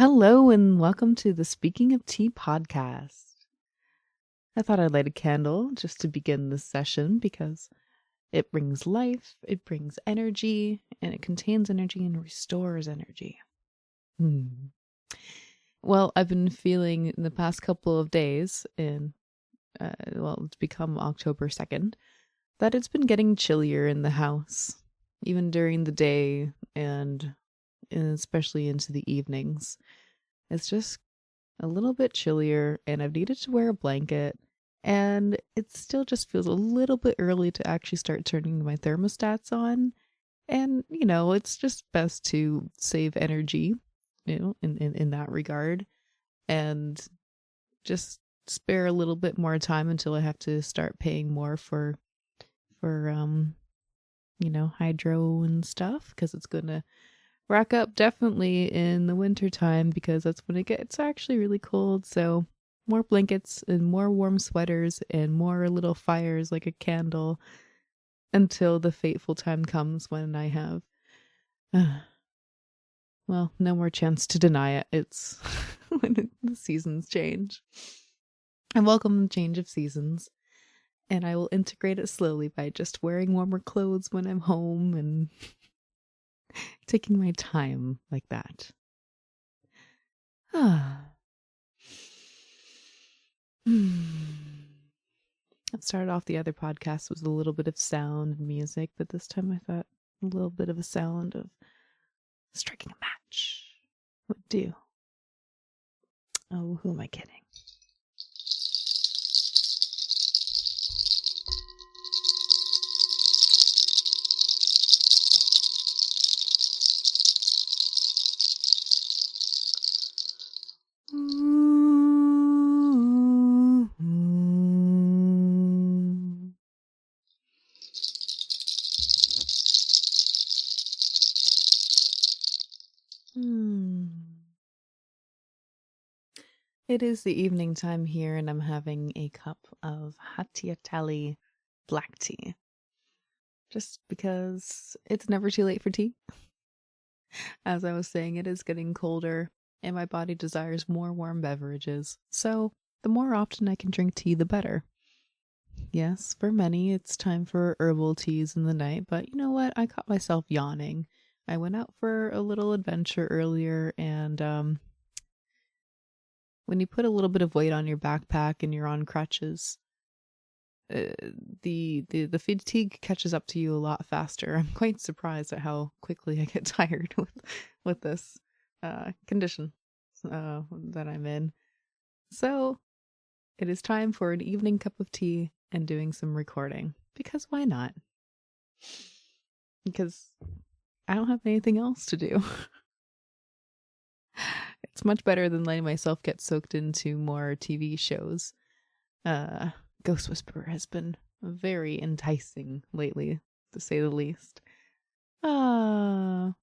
Hello and welcome to the Speaking of Tea podcast. I thought I'd light a candle just to begin this session because it brings life, it brings energy, and it contains energy and restores energy. Well, I've been feeling in the past couple of days it's become October 2nd, that it's been getting chillier in the house, even during the day and especially into the evenings. It's just a little bit chillier and I've needed to wear a blanket, and it still just feels a little bit early to actually start turning my thermostats on. And, it's just best to save energy, in that regard, and just spare a little bit more time until I have to start paying more for hydro and stuff, because it's gonna rack up definitely in the winter time, because that's when it gets actually really cold. So more blankets and more warm sweaters and more little fires like a candle until the fateful time comes when I have no more chance to deny it. It's when the seasons change. I welcome the change of seasons, and I will integrate it slowly by just wearing warmer clothes when I'm home and taking my time like that. I've started off the other podcast with a little bit of sound and music, but this time I thought a little bit of a sound of striking a match would do. Oh, who am I kidding? It is the evening time here, and I'm having a cup of Hattiatali black tea. Just because it's never too late for tea. As I was saying, it is getting colder, and my body desires more warm beverages. So, the more often I can drink tea, the better. Yes, for many, it's time for herbal teas in the night, but you know what? I caught myself yawning. I went out for a little adventure earlier, and when you put a little bit of weight on your backpack and you're on crutches, the fatigue catches up to you a lot faster. I'm quite surprised at how quickly I get tired with this condition that I'm in. So it is time for an evening cup of tea and doing some recording, because why not? Because I don't have anything else to do. It's much better than letting myself get soaked into more TV shows. Ghost Whisperer has been very enticing lately, to say the least. I'll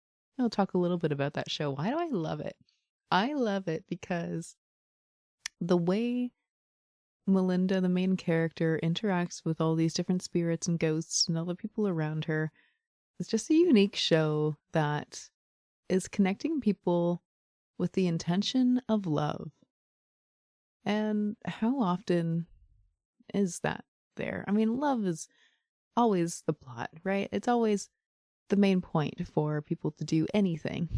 talk a little bit about that show. Why do I love it? I love it because the way Melinda, the main character, interacts with all these different spirits and ghosts and other people around her is just a unique show that is connecting people with the intention of love. And how often is that there? I mean, love is always the plot, right? It's always the main point for people to do anything,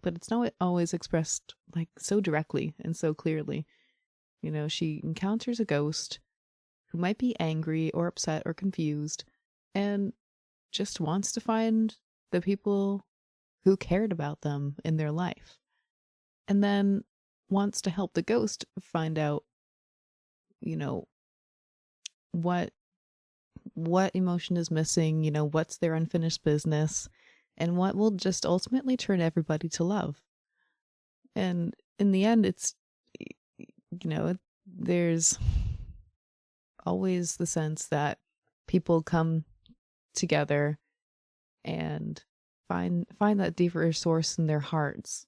but it's not always expressed like so directly and so clearly. She encounters a ghost who might be angry or upset or confused and just wants to find the people who cared about them in their life, and then wants to help the ghost find out, what emotion is missing, what's their unfinished business, and what will just ultimately turn everybody to love. And in the end, it's, there's always the sense that people come together and find that deeper source in their hearts.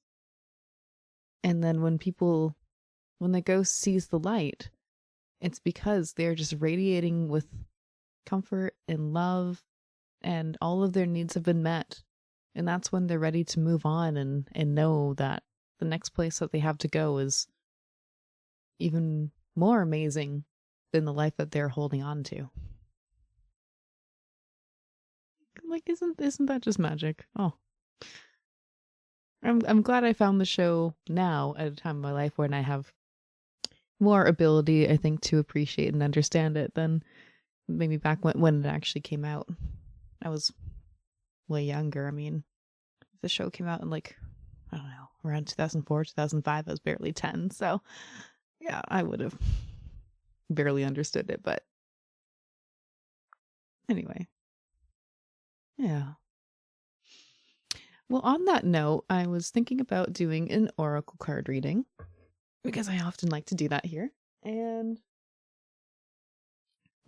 And then when the ghost sees the light, it's because they're just radiating with comfort and love, and all of their needs have been met. And that's when they're ready to move on and know that the next place that they have to go is even more amazing than the life that they're holding on to. Like, isn't that just magic? Oh, I'm glad I found the show now at a time in my life when I have more ability, I think, to appreciate and understand it than maybe back when it actually came out. I was way younger. I mean, the show came out in like, I don't know, around 2004, 2005. I was barely 10. So yeah, I would have barely understood it. But anyway, yeah. Well, on that note, I was thinking about doing an oracle card reading because I often like to do that here. And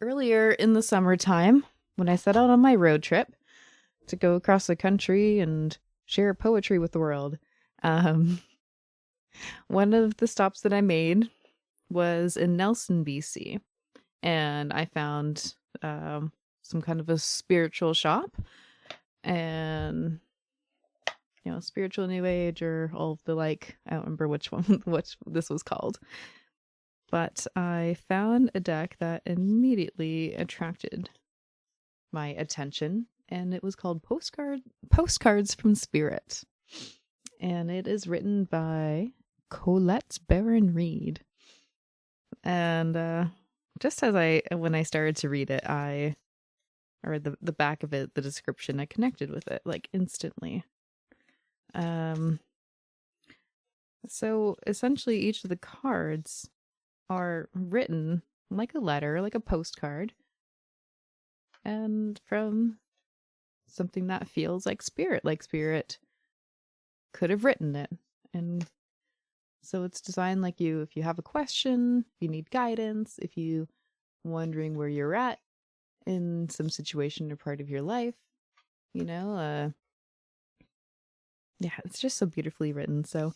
earlier in the summertime, when I set out on my road trip to go across the country and share poetry with the world, one of the stops that I made was in Nelson, BC. And I found some kind of a spiritual shop and, you know, spiritual new age or all of the like. I don't remember which this was called. But I found a deck that immediately attracted my attention, and it was called Postcards from Spirit. And it is written by Colette Baron Reed. And just when I started to read it, I read the back of it, the description, I connected with it like instantly. So essentially each of the cards are written like a letter, like a postcard, and from something that feels like Spirit could have written it. And so it's designed like you, if you have a question, if you need guidance, if you wondering where you're at in some situation or part of your life, you know, yeah, it's just so beautifully written. So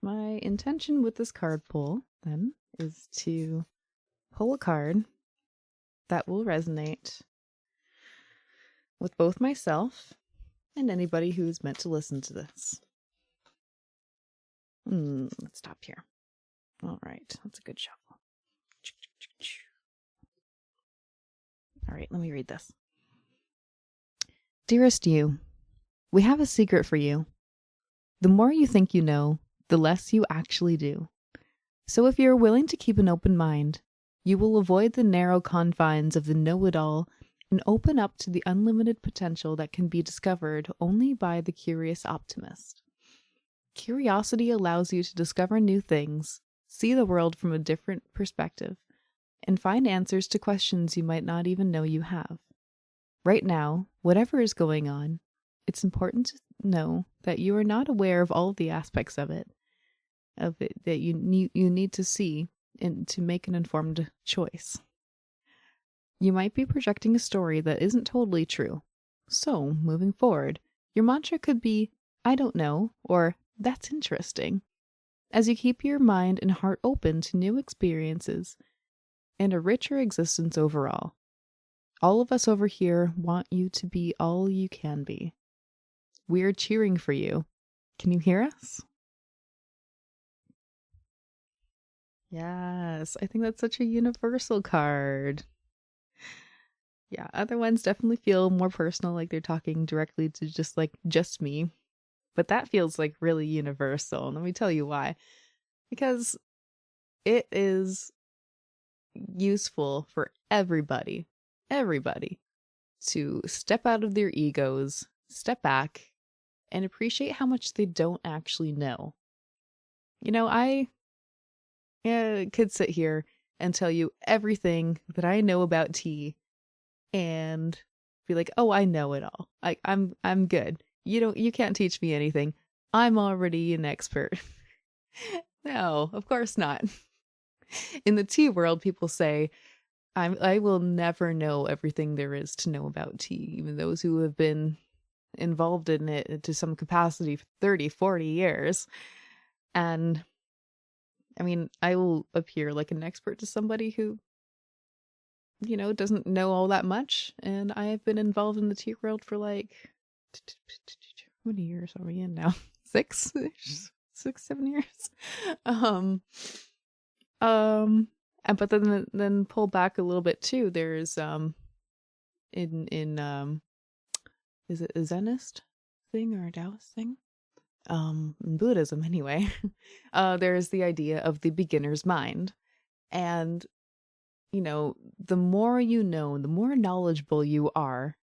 my intention with this card pull then is to pull a card that will resonate with both myself and anybody who's meant to listen to this. Let's stop here. All right, that's a good shuffle. All right, let me read this. Dearest you, we have a secret for you. The more you think you know, the less you actually do. So if you're willing to keep an open mind, you will avoid the narrow confines of the know-it-all and open up to the unlimited potential that can be discovered only by the curious optimist. Curiosity allows you to discover new things, see the world from a different perspective, and find answers to questions you might not even know you have. Right now, whatever is going on, it's important to know that you are not aware of all of the aspects of it that you need to see and to make an informed choice. You might be projecting a story that isn't totally true. So, moving forward, your mantra could be, I don't know, or that's interesting, as you keep your mind and heart open to new experiences and a richer existence overall. All of us over here want you to be all you can be. We're cheering for you. Can you hear us? Yes, I think that's such a universal card. Yeah, other ones definitely feel more personal, like they're talking directly to just me. But that feels like really universal. And let me tell you why. Because it is useful for everybody to step out of their egos, step back, and appreciate how much they don't actually know. You know, I could sit here and tell you everything that I know about tea and be like, oh, I know it all. I'm good. You can't teach me anything. I'm already an expert. No, of course not. In the tea world, people say, I will never know everything there is to know about tea, even those who have been involved in it to some capacity for 30, 40 years. And I mean, I will appear like an expert to somebody who, you know, doesn't know all that much. And I have been involved in the tea world for like, how many years are we in now? 6 6 7 years. um and but then pull back a little bit too. There's in is it a Zenist thing or a Taoist thing? In Buddhism anyway. There's the idea of the beginner's mind. And the more you know, the more knowledgeable you are,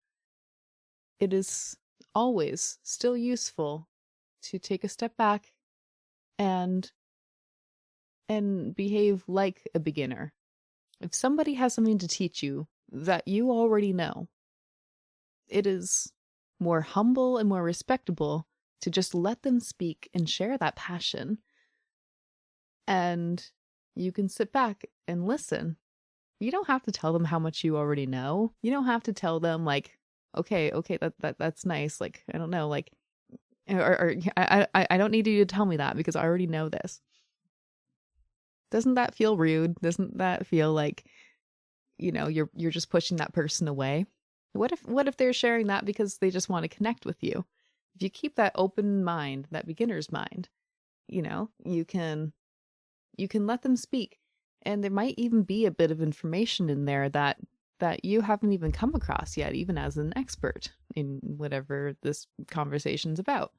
it is always still useful to take a step back and behave like a beginner. If somebody has something to teach you that you already know, it is more humble and more respectable to just let them speak and share that passion. And you can sit back and listen. You don't have to tell them how much you already know. You don't have to tell them like, okay, that's nice. Like, I don't know, like, or I don't need you to tell me that because I already know this. Doesn't that feel rude? Doesn't that feel like, you're just pushing that person away? What if they're sharing that because they just want to connect with you? If you keep that open mind, that beginner's mind, you can let them speak. And there might even be a bit of information in there that you haven't even come across yet, even as an expert in whatever this conversation's about.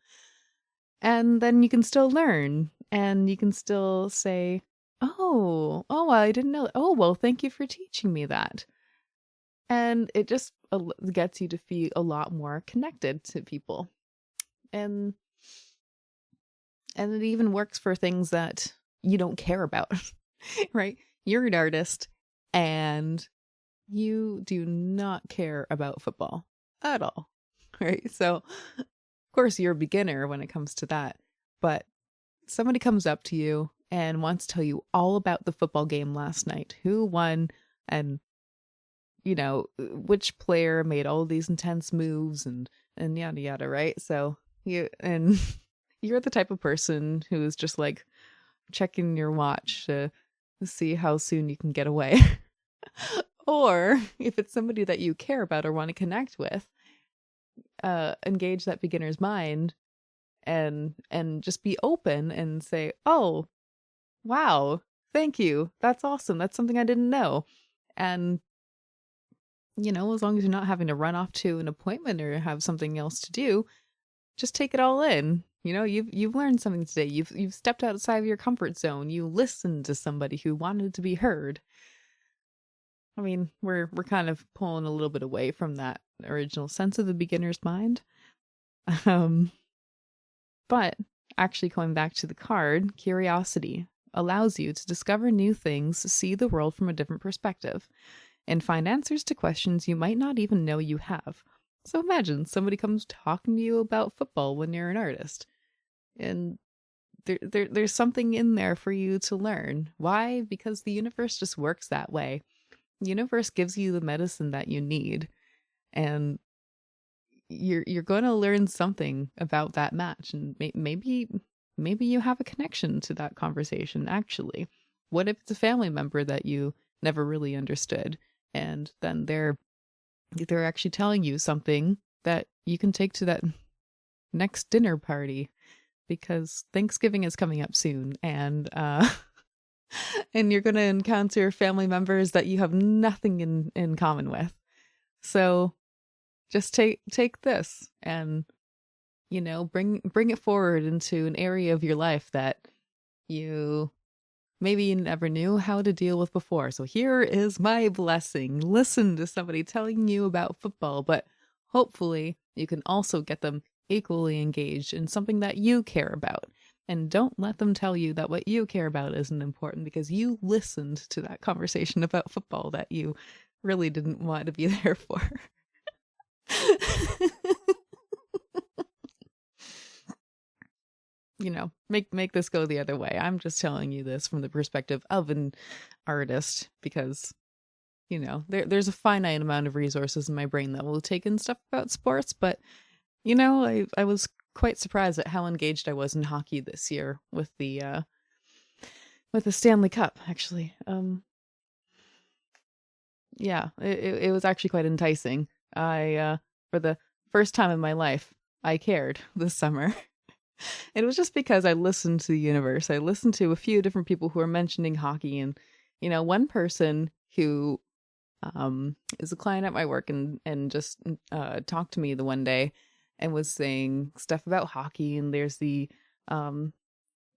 And then you can still learn, and you can still say, oh, I didn't know. Oh, well, thank you for teaching me that. And it just gets you to feel a lot more connected to people. And it even works for things that you don't care about, right? You're an artist and you do not care about football at all, right? So, of course, you're a beginner when it comes to that. But somebody comes up to you and wants to tell you all about the football game last night, who won, and which player made all these intense moves and yada yada, right? So you're the type of person who's just like checking your watch to see how soon you can get away. Or if it's somebody that you care about or want to connect with, engage that beginner's mind and just be open and say, oh, wow, thank you, that's awesome, that's something I didn't know. And as long as you're not having to run off to an appointment or have something else to do, just take it all in. You've learned something today. You've stepped outside of your comfort zone. You listened to somebody who wanted to be heard. I mean, we're kind of pulling a little bit away from that original sense of the beginner's mind. But actually going back to the card, curiosity allows you to discover new things, see the world from a different perspective, and find answers to questions you might not even know you have. So imagine somebody comes talking to you about football when you're an artist, and there's something in there for you to learn. Why? Because the universe just works that way. The universe gives you the medicine that you need, and you're going to learn something about that match, and maybe you have a connection to that conversation. Actually, what if it's a family member that you never really understood, and then they're actually telling you something that you can take to that next dinner party, because Thanksgiving is coming up soon, and and you're going to encounter family members that you have nothing in common with. So just take this and bring it forward into an area of your life that you never knew how to deal with before. So here is my blessing. Listen to somebody telling you about football, but hopefully you can also get them equally engaged in something that you care about. And don't let them tell you that what you care about isn't important because you listened to that conversation about football that you really didn't want to be there for. Make this go the other way. I'm just telling you this from the perspective of an artist because, there's a finite amount of resources in my brain that will take in stuff about sports. But, I was quite surprised at how engaged I was in hockey this year with the Stanley Cup, actually. Yeah, it was actually quite enticing. For the first time in my life, I cared this summer. It was just because I listened to the universe. I listened to a few different people who were mentioning hockey, and one person who is a client at my work and just talked to me the one day and was saying stuff about hockey, and there's um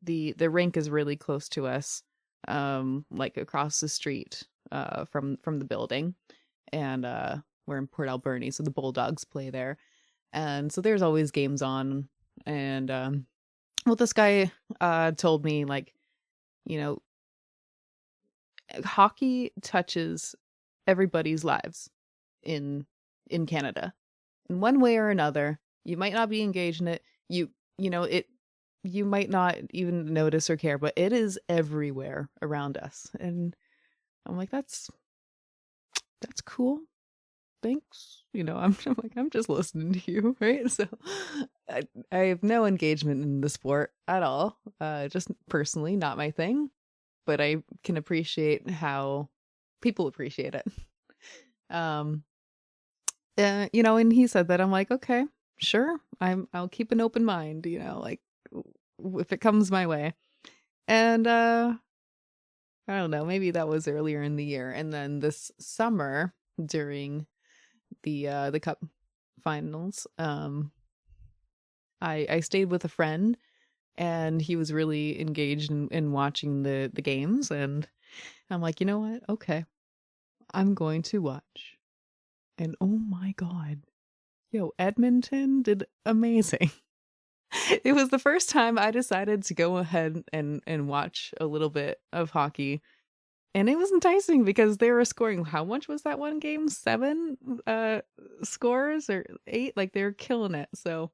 the rink is really close to us, like across the street from the building, and we're in Port Alberni, so the Bulldogs play there, and so there's always games on, and well, this guy told me, like, you know hockey touches everybody's lives in Canada in one way or another. You might not be engaged in it. It you might not even notice or care, but it is everywhere around us. And I'm like, that's cool. Thanks. I'm like, I'm just listening to you, right? So I have no engagement in the sport at all. Just personally, not my thing. But I can appreciate how people appreciate it. Um, and he said that. I'm like, okay, sure. I'll keep an open mind, like if it comes my way. And I don't know, maybe that was earlier in the year. And then this summer during the cup finals, I stayed with a friend, and he was really engaged in watching the games, and I'm like, you know what? Okay. I'm going to watch. And oh my god. Yo, Edmonton did amazing. It was the first time I decided to go ahead and watch a little bit of hockey. And it was enticing because they were scoring, how much was that one game? 7 scores or 8? Like, they were killing it. So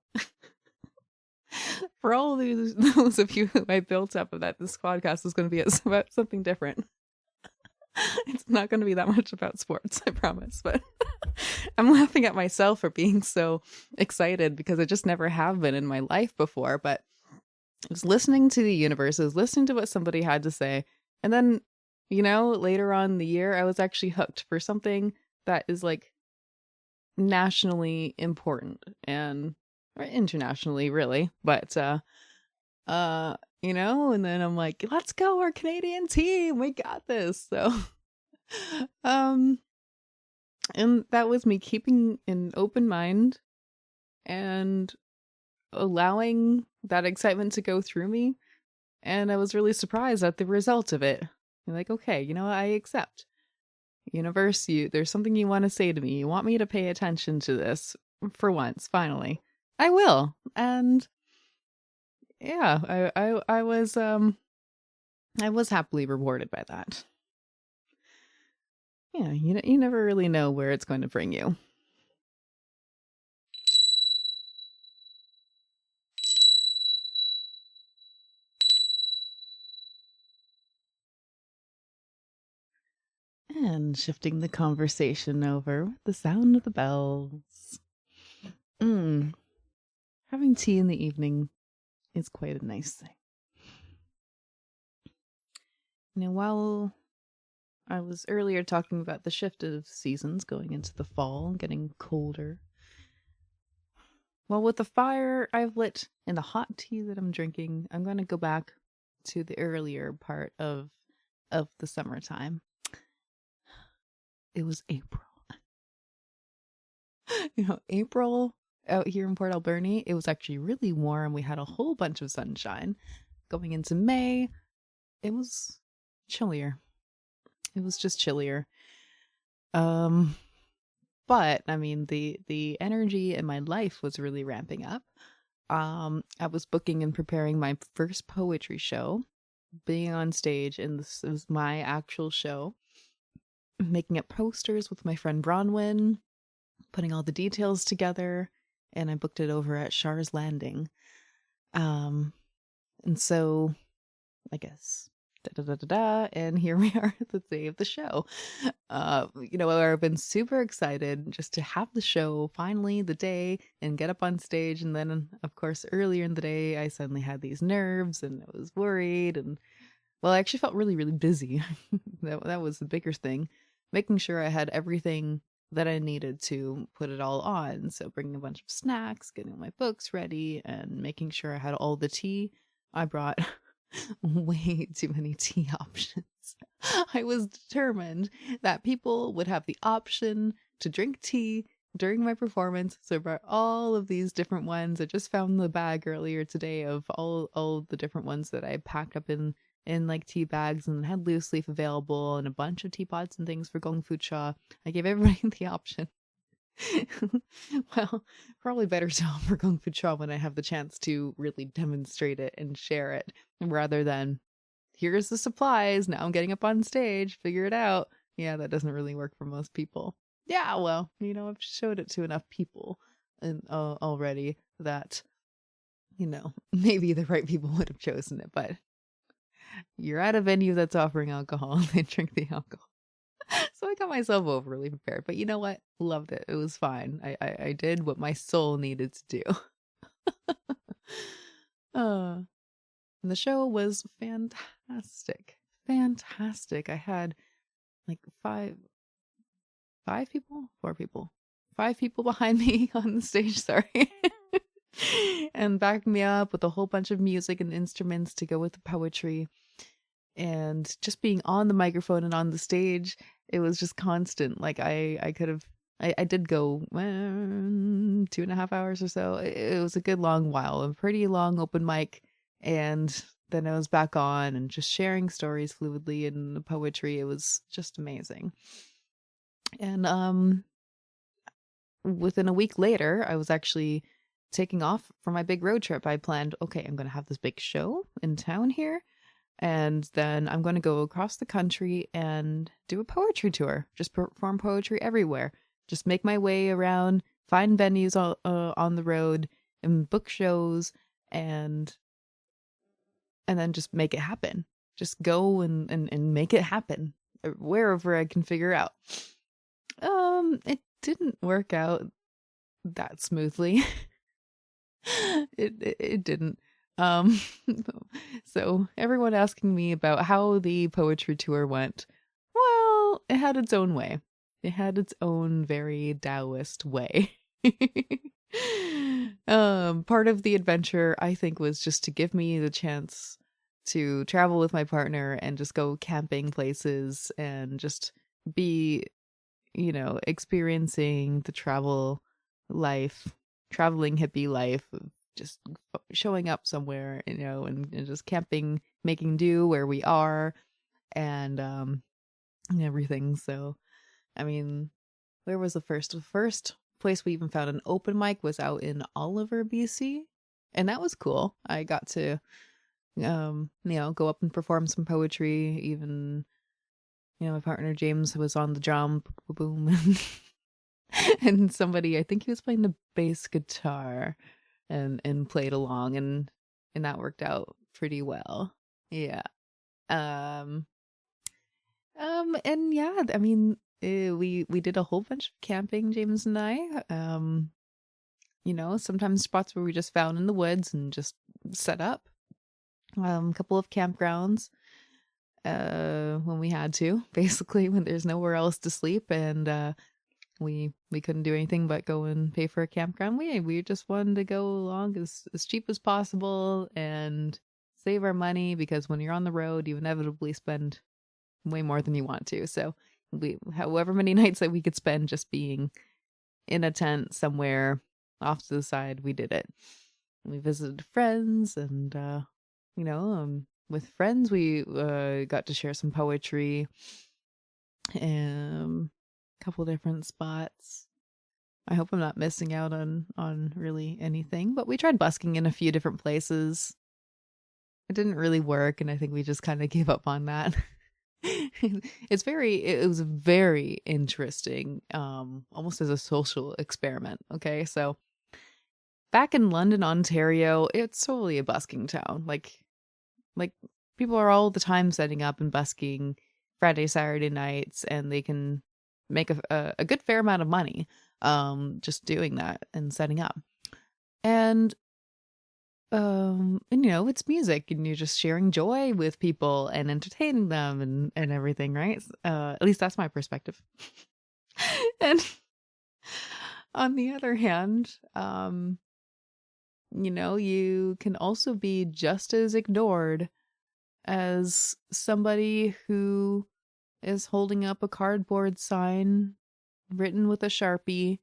for all those of you who I built up of that this podcast is going to be about something different. It's not going to be that much about sports, I promise. But I'm laughing at myself for being so excited because I just never have been in my life before. But I was listening to the universe, I was listening to what somebody had to say. And then, later on in the year, I was actually hooked for something that is like nationally important and or internationally, really. But and then I'm like, let's go, our Canadian team, we got this. So and that was me keeping an open mind and allowing that excitement to go through me, and I was really surprised at the result of it. You're like, okay, I accept. Universe, there's something you want to say to me, you want me to pay attention to this for once, finally. I will. And yeah, I was happily rewarded by that. Yeah, you never really know where it's going to bring you. And shifting the conversation over with the sound of the bells. Having tea in the evening is quite a nice thing. While I was earlier talking about the shift of seasons going into the fall and getting colder, well, with the fire I've lit and the hot tea that I'm drinking, I'm going to go back to the earlier part of the summertime. It was April. April out here in Port Alberni, it was actually really warm. We had a whole bunch of sunshine. Going into May, it was chillier. It was just chillier. But I mean, the energy in my life was really ramping up. I was booking and preparing my first poetry show, being on stage, and this was my actual show. Making up posters with my friend Bronwyn, putting all the details together, and I booked it over at Char's Landing. And so, I guess, and here we are at the day of the show. I've been super excited just to have the show, finally, the day, and get up on stage. And then, of course, earlier in the day, I suddenly had these nerves, and I was worried, and, well, I actually felt really, really busy. That was the bigger thing. Making sure I had everything that I needed to put it all on. So bringing a bunch of snacks, getting my books ready, and making sure I had all the tea. I brought way too many tea options. I was determined that people would have the option to drink tea during my performance. So I brought all of these different ones. I just found the bag earlier today of all the different ones that I packed up in like tea bags, and had loose leaf available and a bunch of teapots and things for Gong Fu Cha. I gave everybody the option. Well, probably better to offer Gong Fu Cha when I have the chance to really demonstrate it and share it, rather than here's the supplies, now I'm getting up on stage, figure it out. Yeah, that doesn't really work for most people. Yeah, well, I've showed it to enough people and already that maybe the right people would have chosen it, but you're at a venue that's offering alcohol and they drink the alcohol. So I got myself overly prepared. But you know what? Loved it. It was fine. I did what my soul needed to do. And the show was fantastic. Fantastic. I had like five people, four people, five people behind me on the stage, sorry. And backing me up with a whole bunch of music and instruments to go with the poetry. And just being on the microphone and on the stage, it was just constant. Like I could have, I did go 2.5 hours or so. It was a good long while, a pretty long open mic. And then I was back on and just sharing stories fluidly in the poetry. It was just amazing. And within a week later, I was actually taking off for my big road trip. I planned, okay, I'm going to have this big show in town here. And then I'm going to go across the country and do a poetry tour, just perform poetry everywhere, just make my way around, find venues on the road and book shows, and then just make it happen. Just go and make it happen wherever I can figure out. It didn't work out that smoothly. It didn't. So everyone asking me about how the poetry tour went. Well, it had its own way. It had its own very Taoist way. Part of the adventure, I think, was just to give me the chance to travel with my partner and just go camping places and just be, experiencing the traveling hippie life, just showing up somewhere, and just camping, making do where we are, and everything. So, I mean, where was the first? The first place we even found an open mic was out in Oliver, BC, and that was cool. I got to, go up and perform some poetry. Even, my partner James was on the drum, boom, and somebody, I think he was playing the bass guitar, and played along, and that worked out pretty well. Yeah. And yeah, I mean, we did a whole bunch of camping, James and I. Sometimes spots where we just found in the woods and just set up. A couple of campgrounds when we had to, basically when there's nowhere else to sleep, and we couldn't do anything but go and pay for a campground. We just wanted to go along as cheap as possible and save our money, because when you're on the road, you inevitably spend way more than you want to. So however many nights that we could spend just being in a tent somewhere off to the side, we did it. We visited friends, and with friends we got to share some poetry. Couple different spots. I hope I'm not missing out on really anything, but we tried busking in a few different places. It didn't really work, and I think we just kind of gave up on that. It was very interesting, almost as a social experiment. Okay, so back in London, Ontario, it's totally a busking town. Like people are all the time setting up and busking Friday, Saturday nights, and they can make a good fair amount of money just doing that and setting up. And it's music, and you're just sharing joy with people and entertaining them and everything, right? At least that's my perspective. And On the other hand, you can also be just as ignored as somebody who is holding up a cardboard sign written with a Sharpie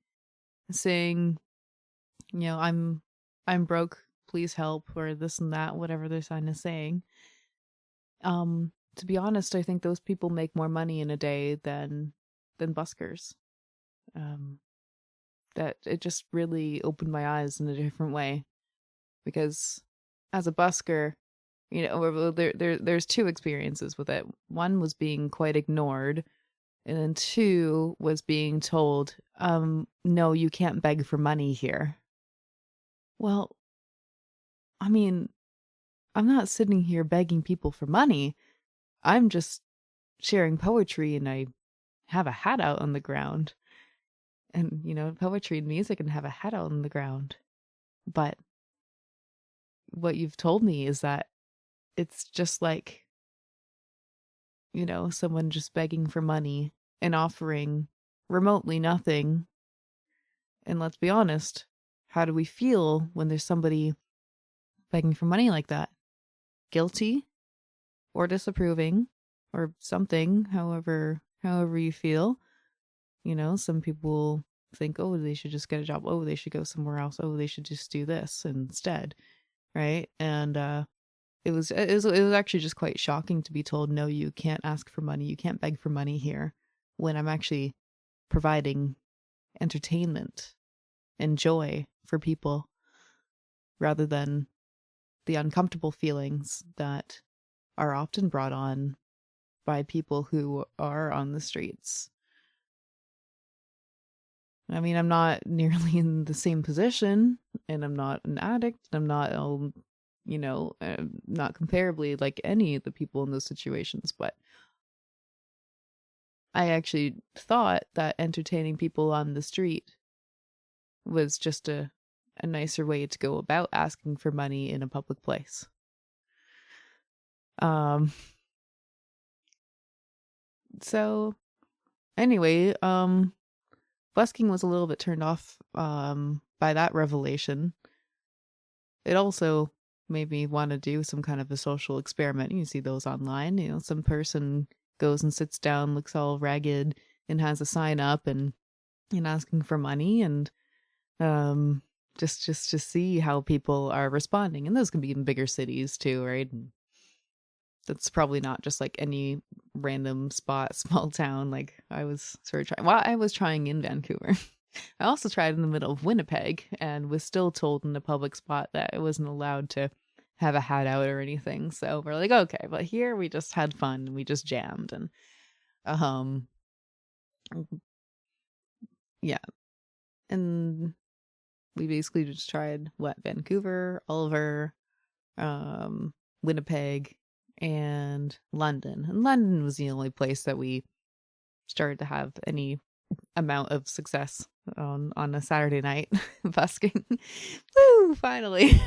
saying, I'm broke, please help, or this and that, whatever their sign is saying. To be honest, I think those people make more money in a day than buskers. That it just really opened my eyes in a different way, because as a busker, there's two experiences with it. One was being quite ignored, and then two was being told, no, you can't beg for money here. Well, I mean, I'm not sitting here begging people for money. I'm just sharing poetry, and I have a hat out on the ground. And, poetry and music and have a hat out on the ground. But what you've told me is that it's just like, someone just begging for money and offering remotely nothing. And let's be honest, how do we feel when there's somebody begging for money like that? Guilty or disapproving or something, however you feel. Some people think, oh, they should just get a job. Oh, they should go somewhere else. Oh, they should just do this instead. Right. And it was actually just quite shocking to be told, no, you can't ask for money. You can't beg for money here, when I'm actually providing entertainment and joy for people, rather than the uncomfortable feelings that are often brought on by people who are on the streets. I mean, I'm not nearly in the same position, and I'm not an addict. I'm not, not comparably like any of the people in those situations, but I actually thought that entertaining people on the street was just a nicer way to go about asking for money in a public place. So anyway, busking was a little bit turned off by that revelation. It also made me want to do some kind of a social experiment. You see those online, some person goes and sits down, looks all ragged, and has a sign up and asking for money, and just to see how people are responding. And those can be in bigger cities too, right? And that's probably not just like any random spot, small town. Like I was sort of trying. Well, I was trying in Vancouver. I also tried in the middle of Winnipeg and was still told in a public spot that I wasn't allowed to have a hat out or anything. So we're like, okay, but here we just had fun and we just jammed, and yeah. And we basically just tried Vancouver, Oliver, Winnipeg, and London. And London was the only place that we started to have any amount of success on a Saturday night busking. Woo! Finally.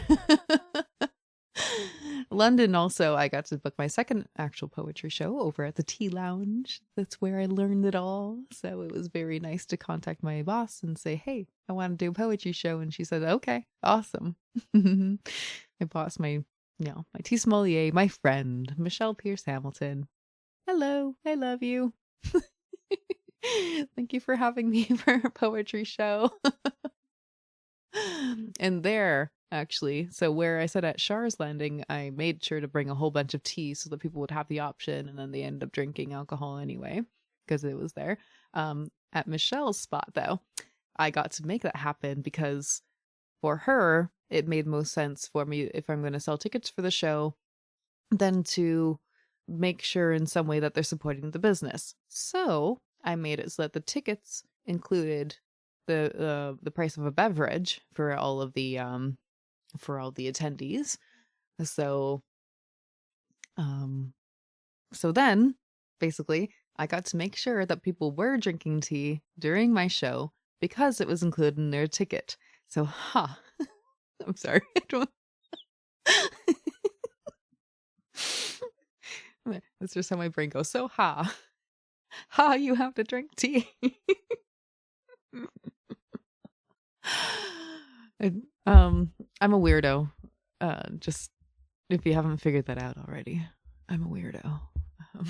London also, I got to book my second actual poetry show over at the Tea Lounge. That's where I learned it all. So it was very nice to contact my boss and say, hey, I want to do a poetry show. And she said, okay, awesome. My boss, my tea sommelier, my friend, Michelle Pierce Hamilton. Hello, I love you. Thank you for having me for a poetry show. And there, actually, so where I said at Char's Landing, I made sure to bring a whole bunch of tea so that people would have the option, and then they ended up drinking alcohol anyway because it was there. At Michelle's spot, though, I got to make that happen because for her, it made most sense for me, if I'm going to sell tickets for the show, then to make sure in some way that they're supporting the business. So I made it so that the tickets included the price of a beverage for all of the attendees. So then basically I got to make sure that people were drinking tea during my show because it was included in their ticket. So I'm sorry. I don't That's just how my brain goes. So you have to drink tea. I- I'm a weirdo. Just if you haven't figured that out already, I'm a weirdo. Um,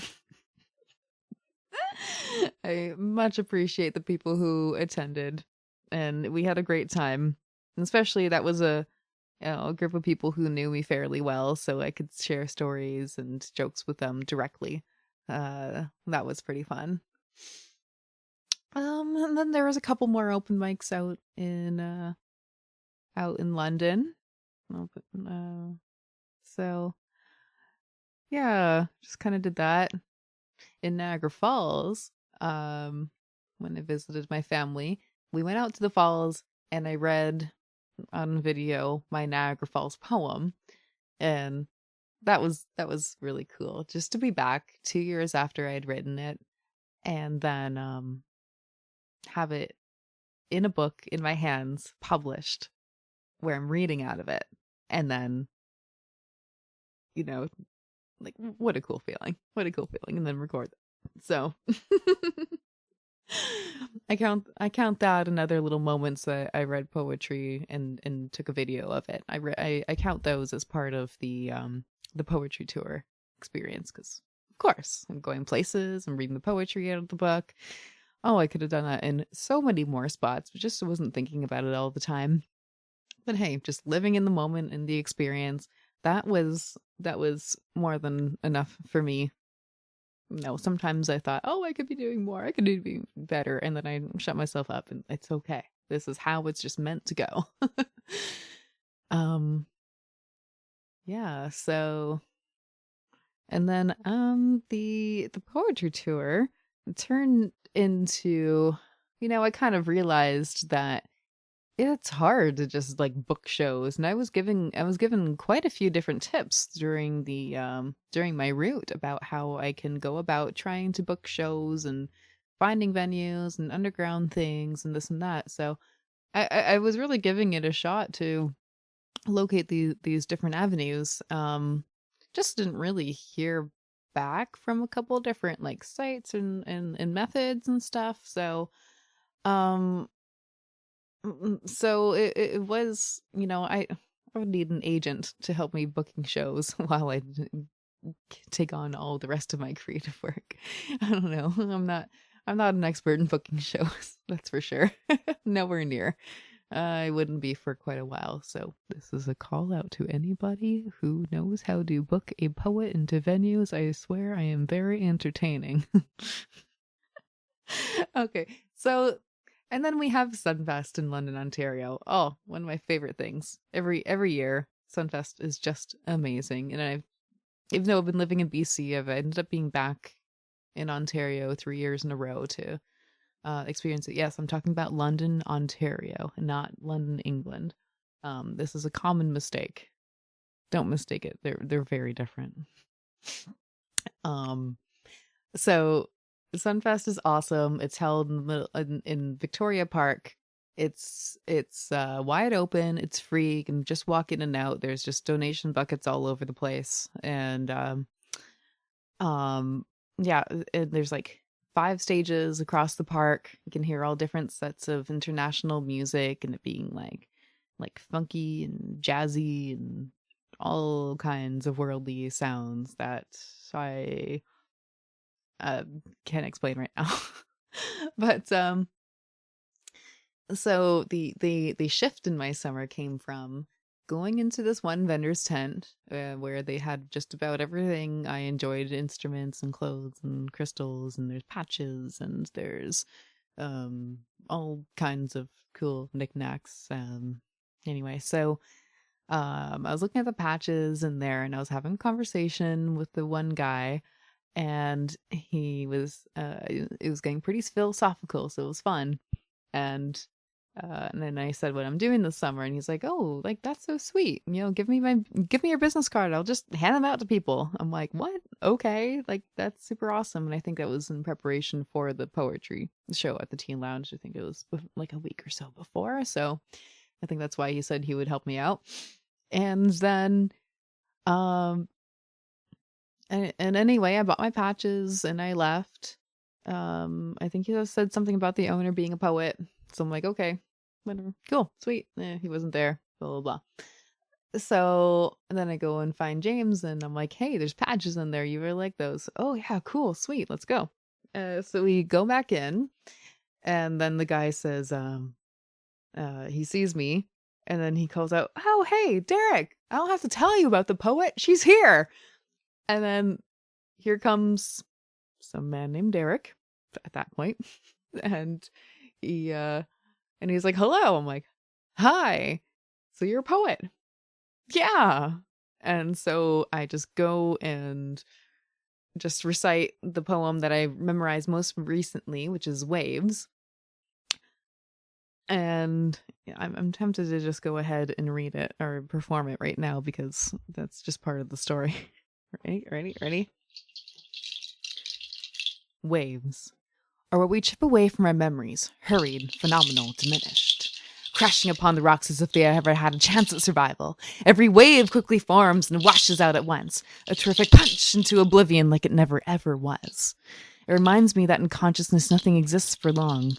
I much appreciate the people who attended, and we had a great time. And especially that was a group of people who knew me fairly well, so I could share stories and jokes with them directly. That was pretty fun. And then there was a couple more open mics out in London. So yeah, just kind of did that in Niagara Falls. When I visited my family, we went out to the falls and I read on video my Niagara Falls poem, and that was really cool just to be back 2 years after I'd written it, and then have it in a book in my hands, published, where I'm reading out of it, and then you know like what a cool feeling, and then record it. So I count that and other little moments that I read poetry and took a video of it. I count those as part of the poetry tour experience, because of course I'm going places, I'm reading the poetry out of the book. Oh, I could have done that in so many more spots, but just wasn't thinking about it all the time. But hey, just living in the moment and the experience, that was more than enough for me. No, sometimes I thought, oh, I could be doing more, I could be better, and then I shut myself up, and it's okay. This is how it's just meant to go. um, yeah. So, and then the poetry tour turned into, I kind of realized that it's hard to just like book shows, and I was given quite a few different tips during my route about how I can go about trying to book shows and finding venues and underground things and this and that. So I was really giving it a shot to locate these different avenues. Just didn't really hear back from a couple different like sites and methods and stuff. So um so it was, I would need an agent to help me booking shows while take on all the rest of my creative work. I don't know. I'm not an expert in booking shows, that's for sure. Nowhere near. I wouldn't be for quite a while. So this is a call out to anybody who knows how to book a poet into venues. I swear I am very entertaining. Okay. So, and then we have Sunfest in London, Ontario. Oh, one of my favorite things. Every year, Sunfest is just amazing. And even though I've been living in BC, I've ended up being back in Ontario 3 years in a row to experience it. Yes, I'm talking about London, Ontario, and not London, England. This is a common mistake. Don't mistake it. They're very different. Um, So Sunfest is awesome. It's held in the middle in Victoria Park. It's wide open. It's free. You can just walk in and out. There's just donation buckets all over the place, and um yeah, and there's like 5 stages across the park. You can hear all different sets of international music, and it being like funky and jazzy and all kinds of worldly sounds that I can't explain right now. But so the shift in my summer came from going into this one vendor's tent where they had just about everything I enjoyed: instruments and clothes and crystals, and there's patches, and there's all kinds of cool knickknacks. Anyway, so I was looking at the patches in there, and I was having a conversation with the one guy, and it was getting pretty philosophical, so it was fun. And then I said what I'm doing this summer, and he's like, oh, like that's so sweet, give me your business card, I'll just hand them out to people. I'm like, what? Okay, like that's super awesome. And I think that was in preparation for the poetry show at the Teen Lounge. I think it was like a week or so before, so I think that's why he said he would help me out. And then um and anyway, I bought my patches and I left. I think he said something about the owner being a poet. So I'm like, okay. whatever. Cool. Sweet. He wasn't there. Blah, blah, blah. So then I go and find James and I'm like, hey, there's patches in there. You really like those? Oh, yeah, cool. Sweet. Let's go. So we go back in and then the guy says, he sees me and then he calls out, oh, hey, Derek, I don't have to tell you about the poet. She's here. And then here comes some man named Derek at that point. And he's like, hello. I'm like, hi. So you're a poet. Yeah. And so I just go and just recite the poem that I memorized most recently, which is Waves. And yeah, I'm tempted to just go ahead and read it or perform it right now because that's just part of the story. Ready? Waves are what we chip away from our memories, hurried, phenomenal, diminished, crashing upon the rocks as if they ever had a chance at survival. Every wave quickly forms and washes out at once, a terrific punch into oblivion like it never ever was. It reminds me that in consciousness nothing exists for long.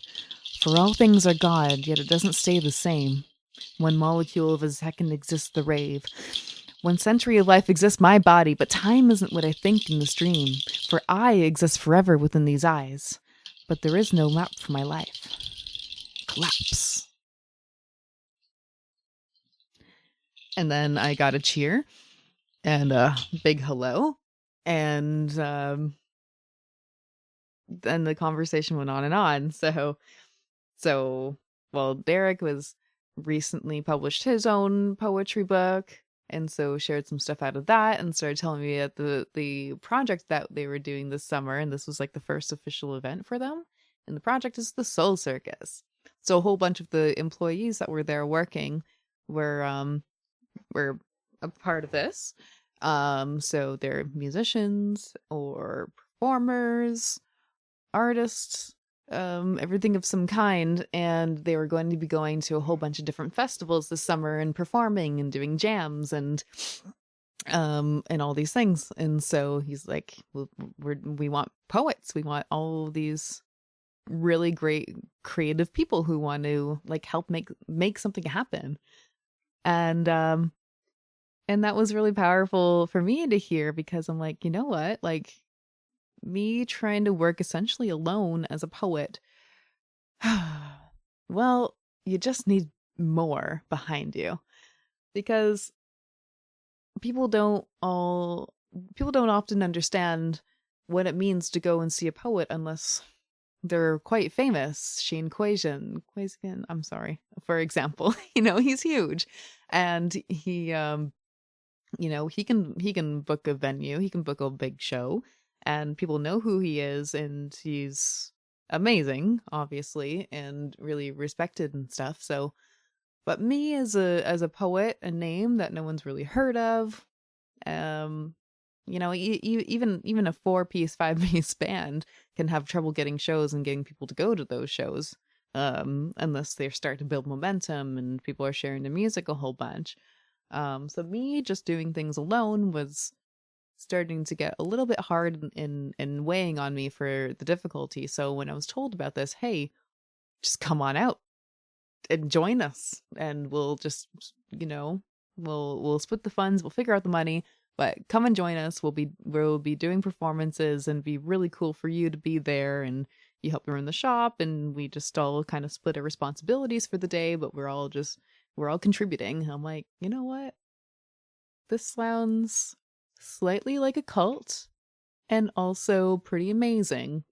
For all things are God, yet it doesn't stay the same. 1 molecule of a second exists the rave. 1 century of life exists my body, but time isn't what I think in this dream, for I exist forever within these eyes. But there is no map for my life. Collapse. And then I got a cheer and a big hello. And then the conversation went on and on. So, well, Derek was recently published his own poetry book, and so shared some stuff out of that and started telling me at the project that they were doing this summer, and this was like the first official event for them. And the project is the Soul Circus. So a whole bunch of the employees that were there working were a part of this. So they're musicians or performers, artists, everything of some kind, and they were going to be going to a whole bunch of different festivals this summer and performing and doing jams and all these things. And so he's like, we want poets, we want all these really great creative people who want to like help make something happen. And that was really powerful for me to hear because I'm like, you know what, like me trying to work essentially alone as a poet, well, you just need more behind you because people don't often understand what it means to go and see a poet unless they're quite famous. Shane Quazian, I'm sorry, for example, he's huge and he can book a venue, he can book a big show and people know who he is and he's amazing, obviously, and really respected and stuff. So, but me as a poet, a name that no one's really heard of, even a 4-piece, 5-piece band can have trouble getting shows and getting people to go to those shows, unless they start to build momentum and people are sharing the music a whole bunch. So me just doing things alone was starting to get a little bit hard and weighing on me for the difficulty. So when I was told about this, hey, just come on out and join us and we'll just, we'll split the funds, we'll figure out the money, but come and join us. We'll be doing performances and be really cool for you to be there, and you help me run the shop, and we just all kind of split our responsibilities for the day, but we're all contributing. I'm like, you know what? This sounds slightly like a cult and also pretty amazing.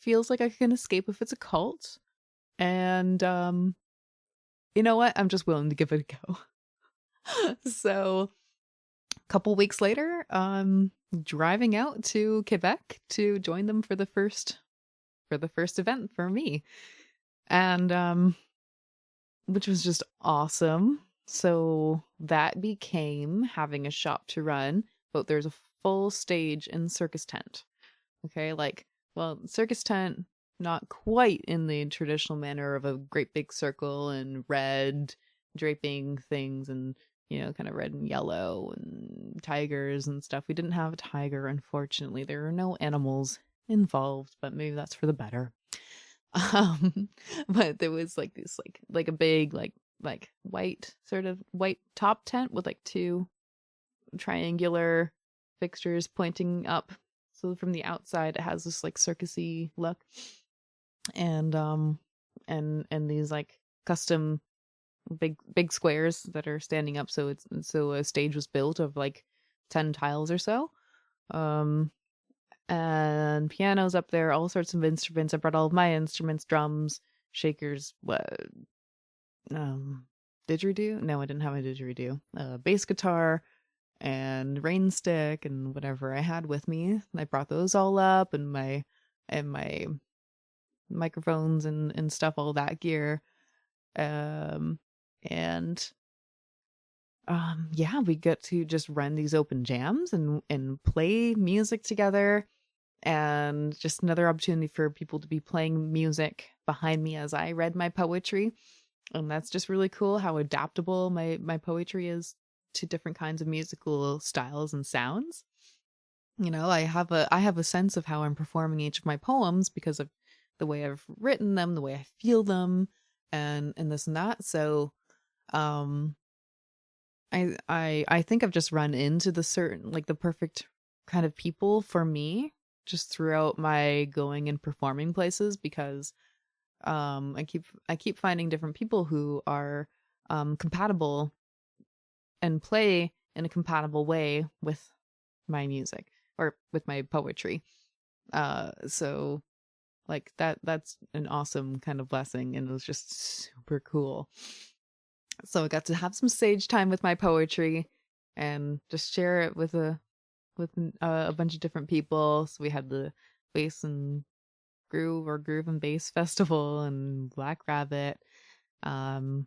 Feels like I can escape if it's a cult. And you know what? I'm just willing to give it a go. So a couple weeks later, I'm driving out to Quebec to join them for the first event for me. And which was just awesome. So that became having a shop to run, but there's a full stage and circus tent. Okay, circus tent, not quite in the traditional manner of a great big circle and red draping things and, kind of red and yellow and tigers and stuff. We didn't have a tiger, unfortunately. There are no animals involved, but maybe that's for the better. Um, but there was like this like a big like white sort of white top tent with like two triangular fixtures pointing up. So from the outside, it has this like circusy look, and and these like custom big squares that are standing up. So it's so a stage was built of like 10 tiles or so. Um, and pianos up there, all sorts of instruments. I brought all of my instruments, drums, shakers, what um didgeridoo? No, I didn't have a didgeridoo. Bass guitar and rain stick and whatever I had with me. I brought those all up, and my microphones and stuff, all that gear. Um and yeah, we get to just run these open jams and play music together, and just another opportunity for people to be playing music behind me as I read my poetry. And that's just really cool how adaptable my poetry is to different kinds of musical styles and sounds. You know, I have a sense of how I'm performing each of my poems because of the way I've written them, the way I feel them, and this and that. So um I think I've just run into the certain like the perfect kind of people for me just throughout my going and performing places, because I keep finding different people who are compatible and play in a compatible way with my music or with my poetry. So like that's an awesome kind of blessing, and it was just super cool. So I got to have some stage time with my poetry and just share it with a bunch of different people. So we had the bass and groove and bass festival and Black Rabbit. Um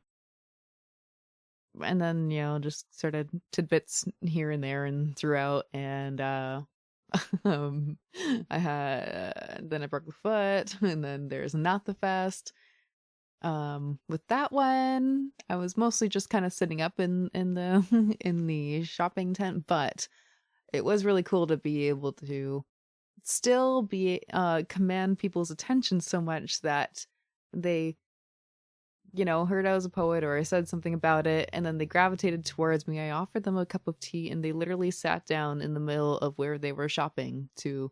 and then, you know, just sort of tidbits here and there and throughout, and um I had then I broke the foot, and then there's Not the Fest. With that one, I was mostly just kind of sitting up in the in the shopping tent, but it was really cool to be able to still be command people's attention so much that they, you know, heard I was a poet or I said something about it, and then they gravitated towards me. I offered them a cup of tea, and they literally sat down in the middle of where they were shopping to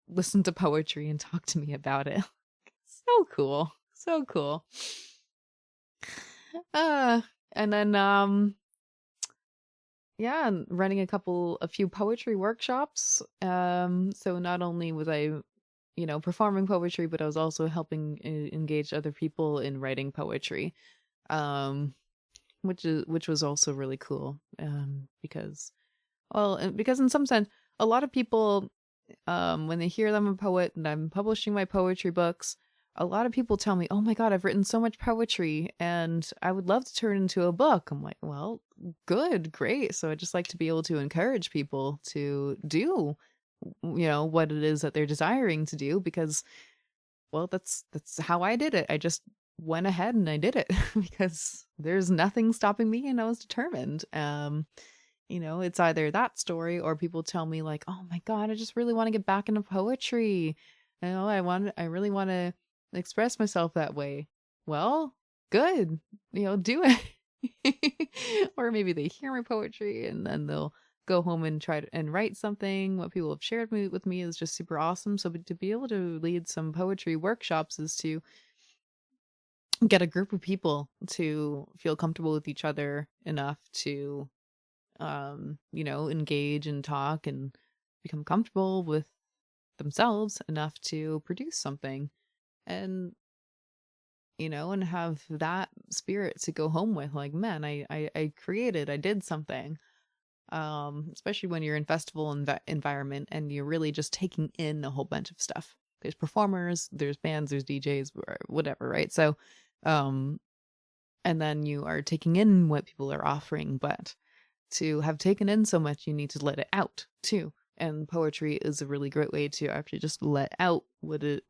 listen to poetry and talk to me about it. So cool. So cool. Uh and then yeah, and running a few poetry workshops. So not only was I, you know, performing poetry, but I was also helping engage other people in writing poetry. Um which was also really cool. Because because in some sense a lot of people, when they hear that I'm a poet and I'm publishing my poetry books, a lot of people tell me, "Oh my God, I've written so much poetry and I would love to turn it into a book." I'm like, "Well, good, great." So I just like to be able to encourage people to do, you know, what it is that they're desiring to do, because, well, that's how I did it. I just went ahead and I did it because there's nothing stopping me and I was determined. You know, it's either that story or people tell me like, "Oh my God, I just really want to get back into poetry. You know, I really want to express myself that way." Well, good. You know, do it. Or maybe they hear my poetry and then they'll go home and try to and write something. What people have shared with me is just super awesome. So to be able to lead some poetry workshops is to get a group of people to feel comfortable with each other enough to you know, engage and talk and become comfortable with themselves enough to produce something, and, you know, and have that spirit to go home with, like, man, I created, I did something. Especially when you're in festival environment and you're really just taking in a whole bunch of stuff. There's performers, there's bands, there's DJs, or whatever, right? So, um, and then you are taking in what people are offering, but to have taken in so much, you need to let it out too. And poetry is a really great way to actually just let out what it,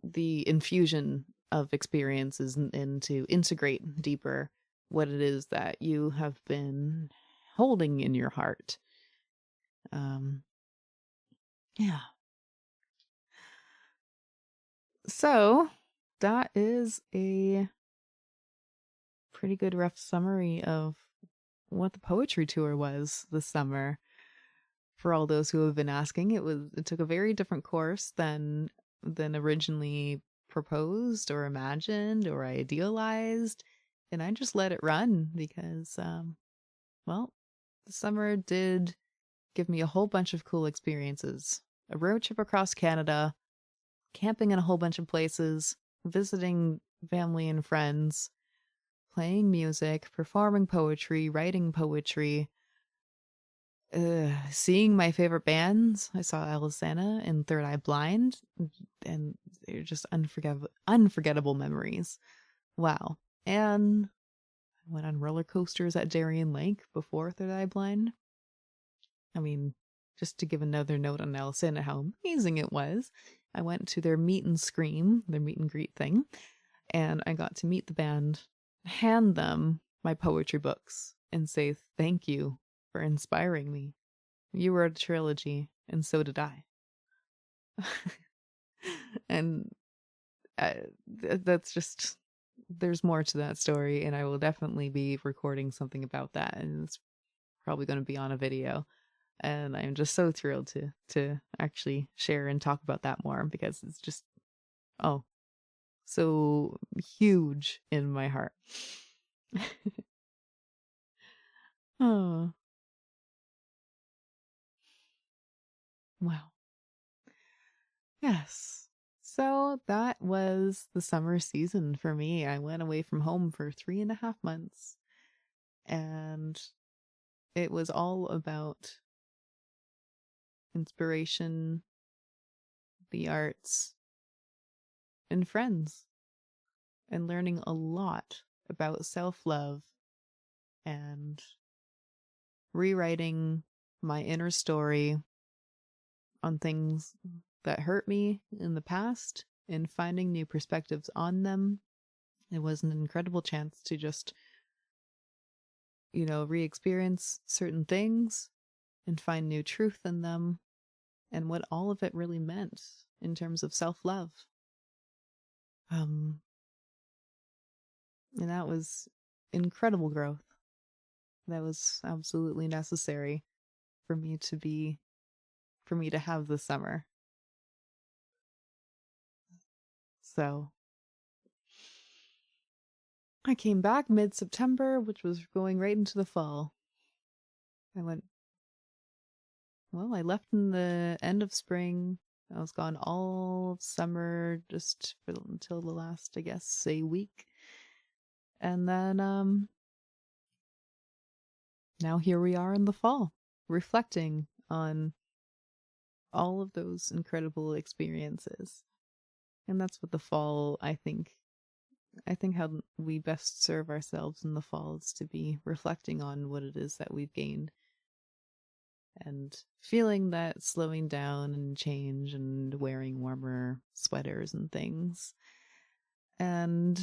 the infusion of experiences, and to integrate deeper what it is that you have been holding in your heart. Um, yeah. So that is a pretty good rough summary of what the poetry tour was this summer. For all those who have been asking, it took a very different course than originally proposed or imagined or idealized, and I just let it run because well, the summer did give me a whole bunch of cool experiences. A road trip across Canada, camping in a whole bunch of places, visiting family and friends, playing music, performing poetry, writing poetry, seeing my favorite bands. I saw Alisana and Third Eye Blind, and they're just unforgettable memories. Wow. And I went on roller coasters at Darien Lake before Third Eye Blind. I mean, just to give another note on Alisana, how amazing it was. I went to their meet and scream, their meet and greet thing, and I got to meet the band, hand them my poetry books, and say thank you for inspiring me. You wrote a trilogy, and so did I. And that's just, there's more to that story, and I will definitely be recording something about that, and it's probably going to be on a video. And I'm just so thrilled to actually share and talk about that more because it's just, oh, so huge in my heart. Oh, wow. Yes. So that was the summer season for me. I went away from home for 3.5 months, and it was all about inspiration, the arts, and friends, and learning a lot about self love and rewriting my inner story on things that hurt me in the past and finding new perspectives on them. It was an incredible chance to just, re-experience certain things and find new truth in them and what all of it really meant in terms of self-love. Um, and that was incredible growth. That was absolutely necessary for me to have this summer. So I came back mid-September, which was going right into the fall. I went, well, I left in the end of spring. I was gone all of summer, just until the last, I guess, say week. And then now here we are in the fall, reflecting on all of those incredible experiences. And that's what the fall, I think how we best serve ourselves in the fall is to be reflecting on what it is that we've gained and feeling that slowing down and change and wearing warmer sweaters and things. And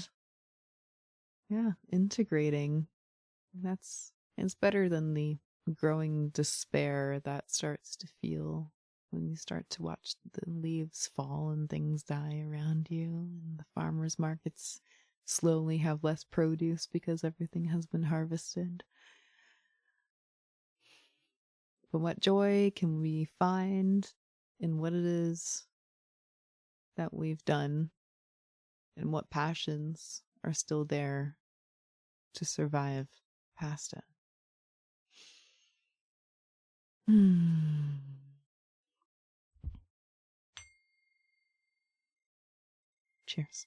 yeah, integrating. It's better than the growing despair that starts to feel when you start to watch the leaves fall and things die around you, and the farmers markets slowly have less produce because everything has been harvested. But what joy can we find in what it is that we've done, and what passions are still there to survive past it? Cheers.